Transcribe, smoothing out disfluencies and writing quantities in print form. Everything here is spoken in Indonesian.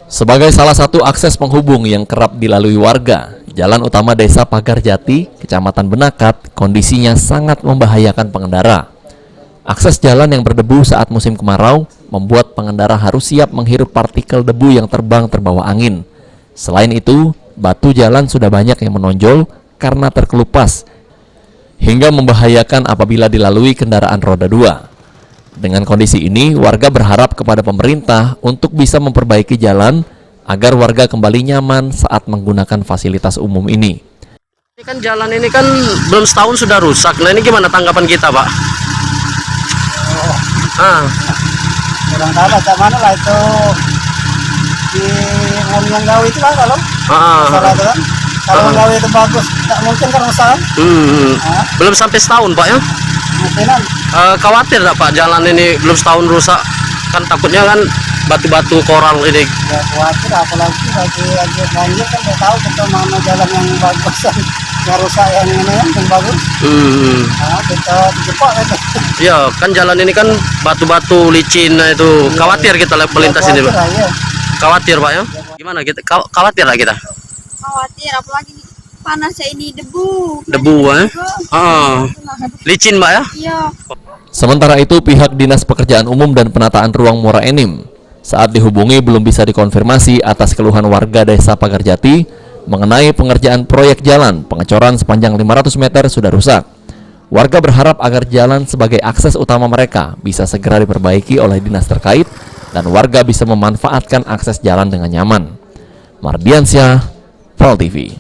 Sebagai salah satu akses penghubung yang kerap dilalui warga, jalan utama Desa Pagarjati, Kecamatan Benakat, kondisinya sangat membahayakan pengendara. Akses jalan yang berdebu saat musim kemarau membuat pengendara harus siap menghirup partikel debu yang terbang terbawa angin. Selain itu, batu jalan sudah banyak yang menonjol karena terkelupas, hingga membahayakan apabila dilalui kendaraan roda 2. Dengan kondisi ini, warga berharap kepada pemerintah untuk bisa memperbaiki jalan agar warga kembali nyaman saat menggunakan fasilitas umum ini. Ini kan jalan ini kan belum setahun sudah rusak. Nah ini gimana tanggapan kita, Pak? Kurang tahu macam mana lah itu di yang gawe itu kan kalau salah itu kan. Kalau gawe itu bagus, tak mungkin kan rusak. Belum sampai setahun, Pak ya? Mungkinan. Khawatir tak Pak jalan ini belum setahun rusak? Kan takutnya kan batu-batu koral ini. Ya khawatir, apalagi lagi banjir kan tidak tahu kita mana jalan yang bagus yang rusak yang ini yang bagus. Kita dijebak itu. Ya kan jalan ini kan batu-batu licin itu. Khawatir kita melintas ini, Pak. Ya. Khawatir, Pak ya? Gimana kita? Khawatir lah kita? Khawatir, apalagi panasnya ini debu. Debu licin, Mbak ya? Iya. Sementara itu, pihak Dinas Pekerjaan Umum dan Penataan Ruang Muara Enim saat dihubungi belum bisa dikonfirmasi atas keluhan warga Desa Pagarjati mengenai pengerjaan proyek jalan pengecoran sepanjang 500 meter sudah rusak. Warga berharap agar jalan sebagai akses utama mereka bisa segera diperbaiki oleh dinas terkait dan warga bisa memanfaatkan akses jalan dengan nyaman. Mardiansyah, Val TV.